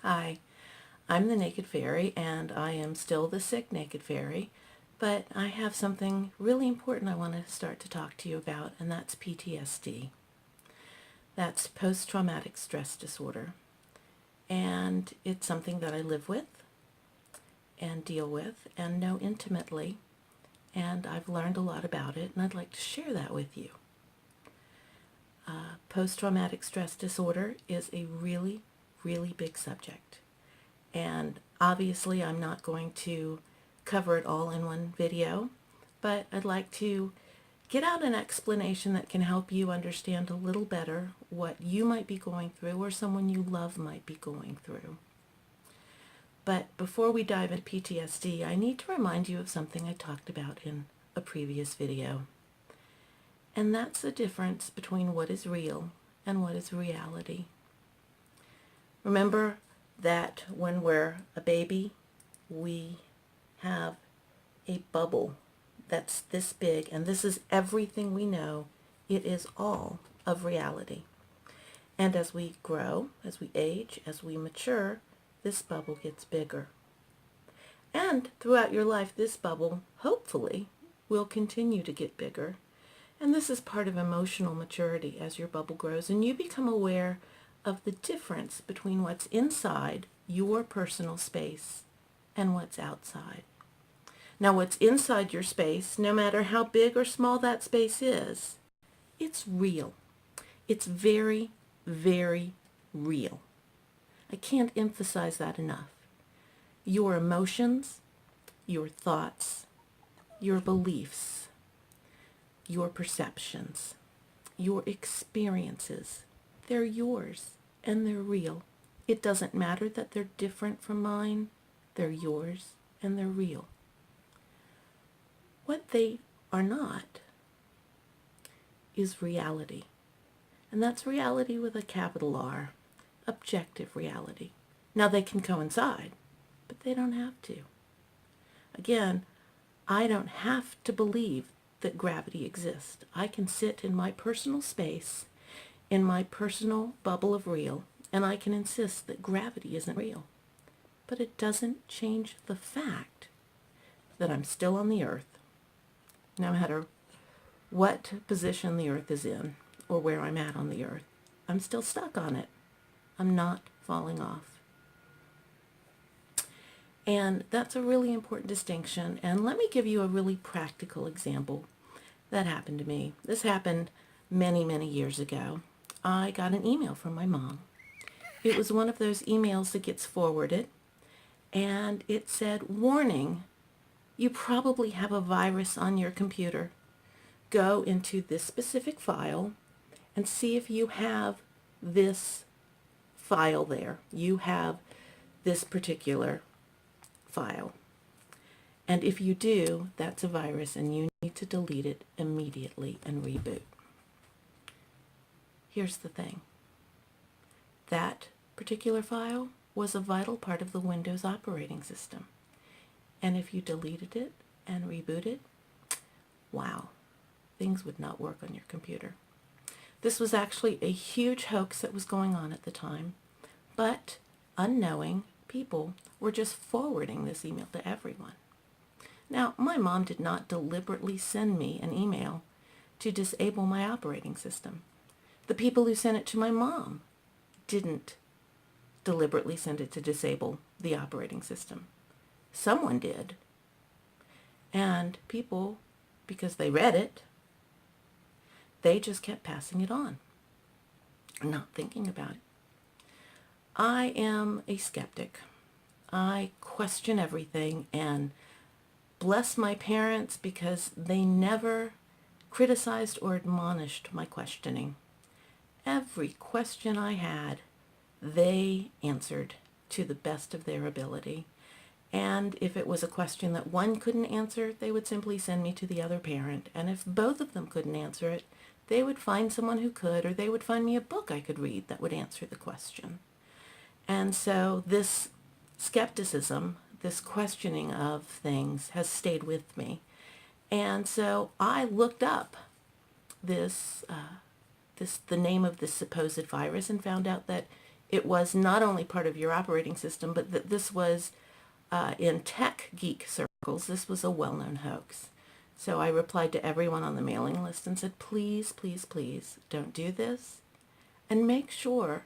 Hi, I'm the Naked Fairy, and I am still the sick Naked Fairy, but I have something really important I want to start to talk to you about, and that's PTSD. That's post-traumatic stress disorder, and it's something that I live with and deal with and know intimately, and I've learned a lot about it, and I'd like to share that with you. Post-traumatic stress disorder is a really, really big subject. And obviously I'm not going to cover it all in one video, but I'd like to get out an explanation that can help you understand a little better what you might be going through or someone you love might be going through. But before we dive into PTSD, I need to remind you of something I talked about in a previous video. And that's the difference between what is real and what is reality. Remember that when we're a baby, we have a bubble that's this big, and this is everything we know. It is all of reality. And as we grow, as we age, as we mature, this bubble gets bigger. And throughout your life, this bubble, hopefully, will continue to get bigger. And this is part of emotional maturity as your bubble grows, and you become aware of the difference between what's inside your personal space and what's outside. Now, what's inside your space, no matter how big or small that space is, it's real. It's very, very real. I can't emphasize that enough. Your emotions, your thoughts, your beliefs, your perceptions, your experiences, they're yours and they're real. It doesn't matter that they're different from mine. They're yours and they're real. What they are not is reality. And that's reality with a capital R, objective reality. Now they can coincide, but they don't have to. Again, I don't have to believe that gravity exists. I can sit in my personal space, in my personal bubble of real, and I can insist that gravity isn't real. But it doesn't change the fact that I'm still on the earth, no matter what position the earth is in or where I'm at on the earth. I'm still stuck on it. I'm not falling off. And that's a really important distinction. And let me give you a really practical example that happened to me. This happened many, many years ago. I got an email from my mom. It was one of those emails that gets forwarded, and it said, "Warning, you probably have a virus on your computer. Go into this specific file and see if you have this file there. You have this particular file. And if you do, that's a virus and you need to delete it immediately and reboot." Here's the thing. That particular file was a vital part of the Windows operating system. And if you deleted it and rebooted, wow, things would not work on your computer. This was actually a huge hoax that was going on at the time, but unknowing people were just forwarding this email to everyone. Now, my mom did not deliberately send me an email to disable my operating system. The people who sent it to my mom didn't deliberately send it to disable the operating system. Someone did. And people, because they read it, they just kept passing it on, not thinking about it. I am a skeptic. I question everything, and bless my parents because they never criticized or admonished my questioning. Every question I had, they answered to the best of their ability. And if it was a question that one couldn't answer, they would simply send me to the other parent. And if both of them couldn't answer it, they would find someone who could, or they would find me a book I could read that would answer the question. And so this skepticism, this questioning of things, has stayed with me. And so I looked up the name of this supposed virus and found out that it was not only part of your operating system, but that this was, in tech geek circles, this was a well-known hoax. So I replied to everyone on the mailing list and said, please, please, please, don't do this. And make sure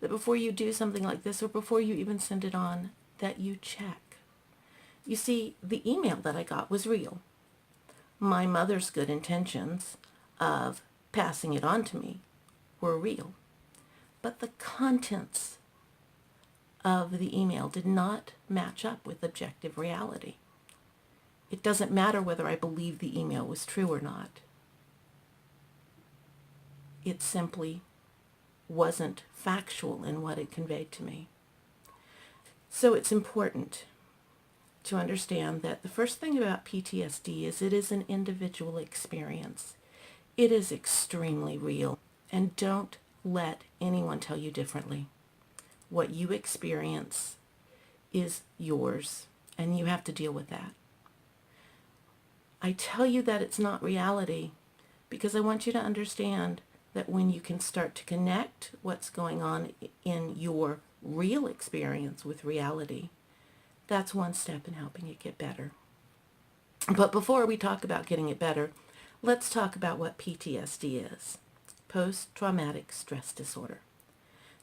that before you do something like this, or before you even send it on, that you check. You see, the email that I got was real. My mother's good intentions of passing it on to me were real. But the contents of the email did not match up with objective reality. It doesn't matter whether I believe the email was true or not. It simply wasn't factual in what it conveyed to me. So it's important to understand that the first thing about PTSD is it is an individual experience. It is extremely real, and don't let anyone tell you differently. What you experience is yours, and you have to deal with that. I tell you that it's not reality because I want you to understand that when you can start to connect what's going on in your real experience with reality, that's one step in helping it get better. But before we talk about getting it better, let's talk about what PTSD is. Post-traumatic stress disorder.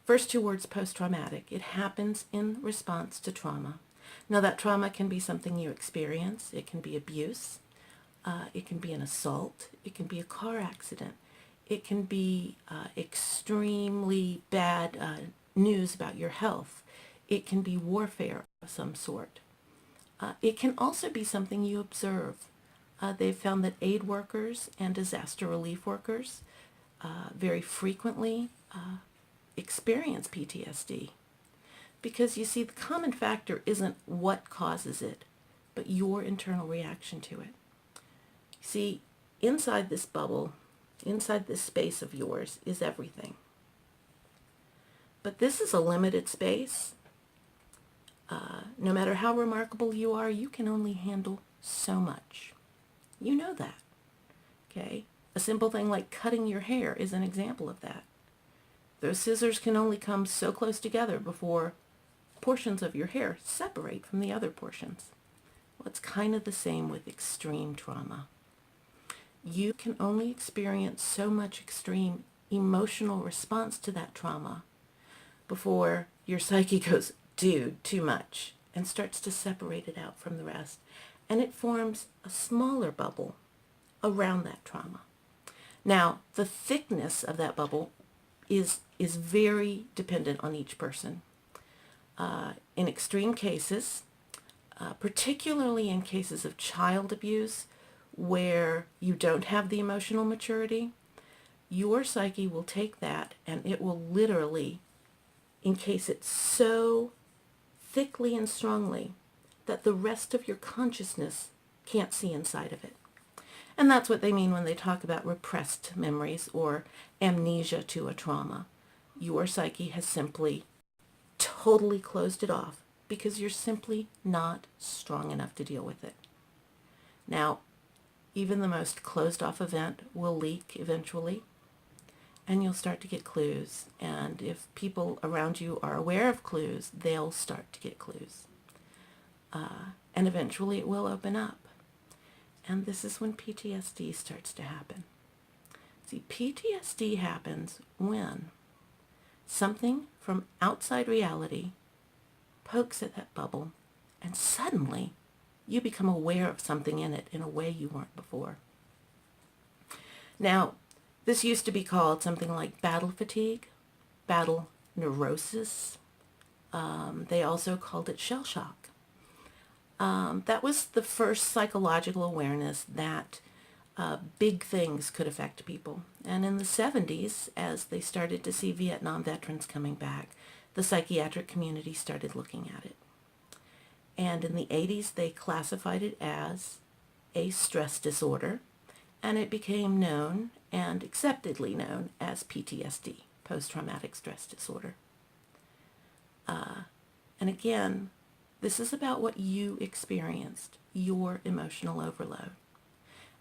First two words, post-traumatic. It happens in response to trauma. Now that trauma can be something you experience. It can be abuse. It can be an assault. It can be a car accident. It can be extremely bad news about your health. It can be warfare of some sort. It can also be something you observe. They've found that aid workers and disaster relief workers very frequently experience PTSD. Because you see, the common factor isn't what causes it, but your internal reaction to it. See, inside this bubble, inside this space of yours is everything. But this is a limited space. No matter how remarkable you are, you can only handle so much. You know that, okay? A simple thing like cutting your hair is an example of that. Those scissors can only come so close together before portions of your hair separate from the other portions. Well, it's kind of the same with extreme trauma. You can only experience so much extreme emotional response to that trauma before your psyche goes, dude, too much, and starts to separate it out from the rest. And it forms a smaller bubble around that trauma. Now, the thickness of that bubble is very dependent on each person. In extreme cases, particularly in cases of child abuse, where you don't have the emotional maturity, your psyche will take that and it will literally encase it so thickly and strongly that the rest of your consciousness can't see inside of it. And that's what they mean when they talk about repressed memories or amnesia to a trauma. Your psyche has simply totally closed it off because you're simply not strong enough to deal with it. Now, even the most closed off event will leak eventually, and you'll start to get clues. And if people around you are aware of clues, they'll start to get clues. And eventually it will open up. And this is when PTSD starts to happen. See, PTSD happens when something from outside reality pokes at that bubble, and suddenly you become aware of something in it in a way you weren't before. Now, this used to be called something like battle fatigue, battle neurosis. They also called it shell shock. That was the first psychological awareness that big things could affect people. And in the 70s, as they started to see Vietnam veterans coming back, the psychiatric community started looking at it. And in the 80s, they classified it as a stress disorder, and it became known and acceptedly known as PTSD, post-traumatic stress disorder. And again, this is about what you experienced, your emotional overload.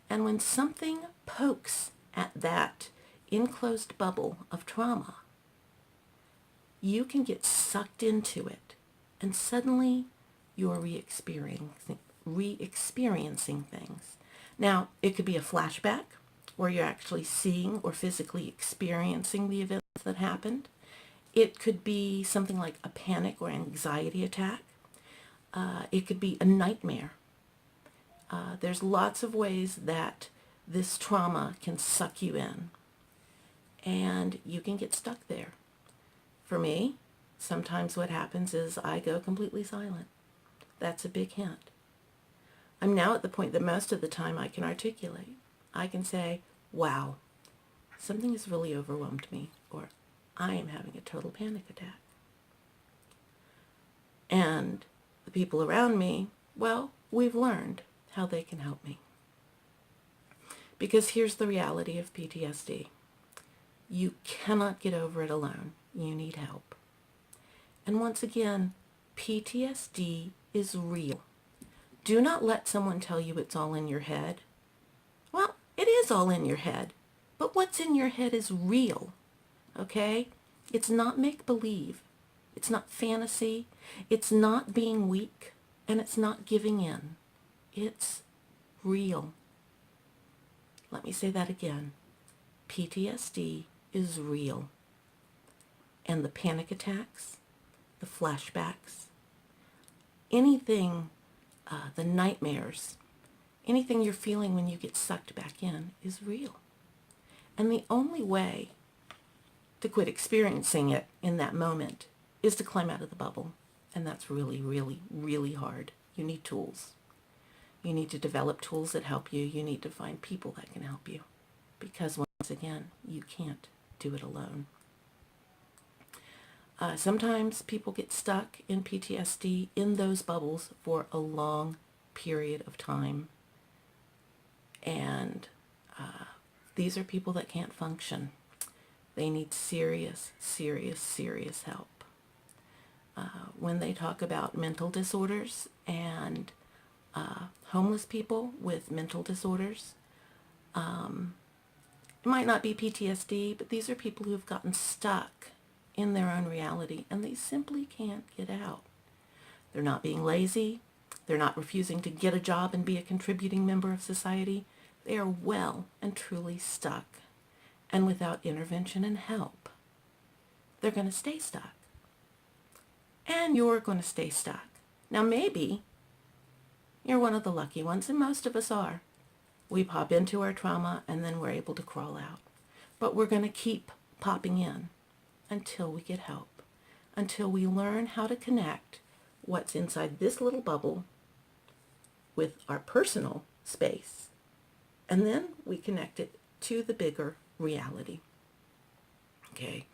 And when something pokes at that enclosed bubble of trauma, you can get sucked into it, and suddenly you're re-experiencing things. Now, it could be a flashback where you're actually seeing or physically experiencing the events that happened. It could be something like a panic or anxiety attack. It could be a nightmare. There's lots of ways that this trauma can suck you in, and you can get stuck there. For me, sometimes what happens is I go completely silent. That's a big hint. I'm now at the point that most of the time I can articulate. I can say, wow, something has really overwhelmed me, or I am having a total panic attack. And the people around me, well, we've learned how they can help me. Because here's the reality of PTSD. You cannot get over it alone. You need help. And once again, PTSD is real. Do not let someone tell you it's all in your head. Well, it is all in your head, but what's in your head is real, okay? It's not make-believe. It's not fantasy. It's not being weak, and it's not giving in. It's real. Let me say that again. PTSD is real. And the panic attacks, the flashbacks, anything, the nightmares, anything you're feeling when you get sucked back in is real. And the only way to quit experiencing it in that moment is to climb out of the bubble. And that's really, really, really hard. You need tools. You need to develop tools that help you. You need to find people that can help you. Because once again, you can't do it alone. Sometimes people get stuck in PTSD in those bubbles for a long period of time. And these are people that can't function. They need serious, serious, serious help. When they talk about mental disorders and homeless people with mental disorders, it might not be PTSD, but these are people who have gotten stuck in their own reality, and they simply can't get out. They're not being lazy. They're not refusing to get a job and be a contributing member of society. They are well and truly stuck. And without intervention and help, they're going to stay stuck. And you're going to stay stuck. Now maybe you're one of the lucky ones, and most of us are. We pop into our trauma and then we're able to crawl out. But we're going to keep popping in until we get help, until we learn how to connect what's inside this little bubble with our personal space. And then we connect it to the bigger reality. Okay,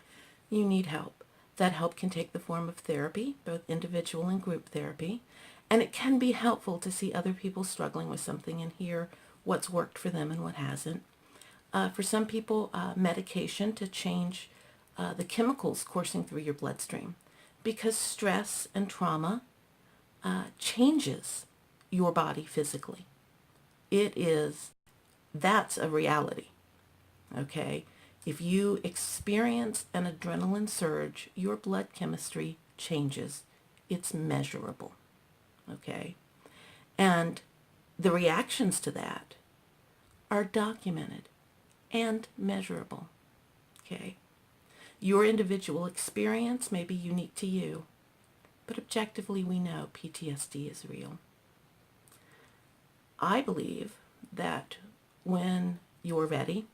you need help. That help can take the form of therapy, both individual and group therapy, and it can be helpful to see other people struggling with something and hear what's worked for them and what hasn't. For some people, medication to change the chemicals coursing through your bloodstream, because stress and trauma changes your body physically. That's a reality, okay? If you experience an adrenaline surge, your blood chemistry changes. It's measurable, okay? And the reactions to that are documented and measurable, okay? Your individual experience may be unique to you, but objectively we know PTSD is real. I believe that when you're ready,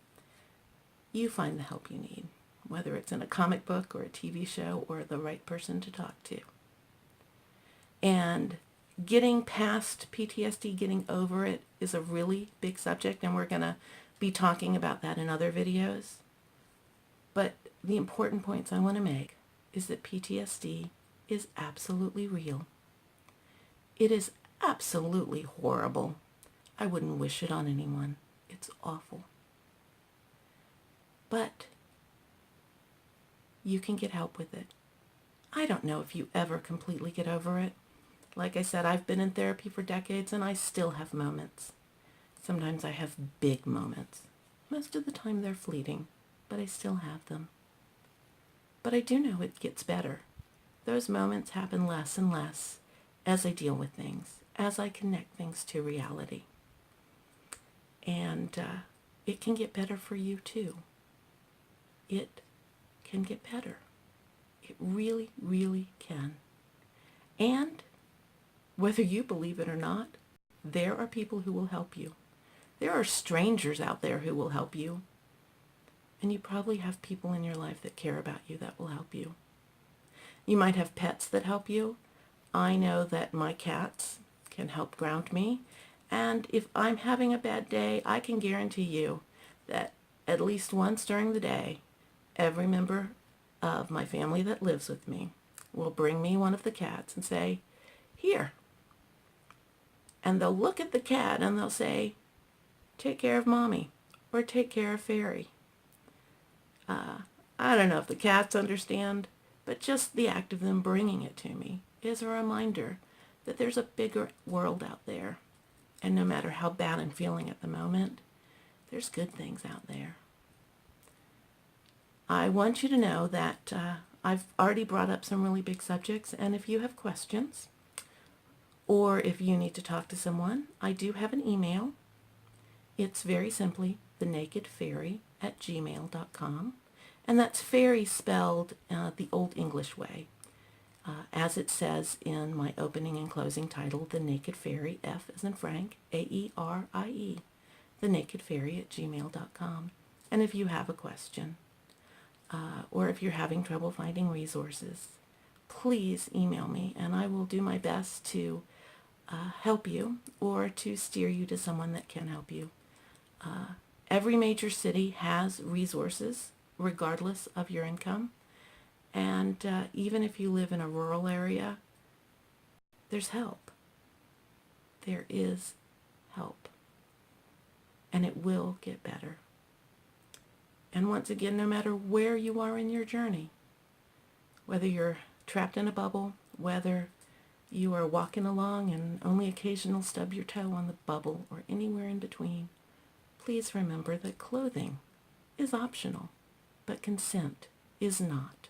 you find the help you need, whether it's in a comic book or a TV show or the right person to talk to. And getting past PTSD, getting over it, is a really big subject, and we're going to be talking about that in other videos. But the important points I want to make is that PTSD is absolutely real. It is absolutely horrible. I wouldn't wish it on anyone. It's awful. But you can get help with it. I don't know if you ever completely get over it. Like I said, I've been in therapy for decades and I still have moments. Sometimes I have big moments. Most of the time they're fleeting, but I still have them. But I do know it gets better. Those moments happen less and less as I deal with things, as I connect things to reality. And it can get better for you too. It can get better. It really, really can. And whether you believe it or not, there are people who will help you. There are strangers out there who will help you. And you probably have people in your life that care about you that will help you. You might have pets that help you. I know that my cats can help ground me. And if I'm having a bad day, I can guarantee you that at least once during the day, every member of my family that lives with me will bring me one of the cats and say, "Here." And they'll look at the cat and they'll say, "Take care of Mommy," or "Take care of Fairy." I don't know if the cats understand, but just the act of them bringing it to me is a reminder that there's a bigger world out there. And no matter how bad I'm feeling at the moment, there's good things out there. I want you to know that I've already brought up some really big subjects, and if you have questions, or if you need to talk to someone, I do have an email. It's very simply thenakedfairy@gmail.com. And that's fairy spelled the Old English way. As it says in my opening and closing title, The Naked Fairy, F as in Frank, A-E-R-I-E, thenakedfairy@gmail.com. And if you have a question, or if you're having trouble finding resources, please email me and I will do my best to help you or to steer you to someone that can help you. Every major city has resources regardless of your income. And even if you live in a rural area, there's help. There is help. And it will get better. And once again, no matter where you are in your journey, whether you're trapped in a bubble, whether you are walking along and only occasional stub your toe on the bubble or anywhere in between, please remember that clothing is optional, but consent is not.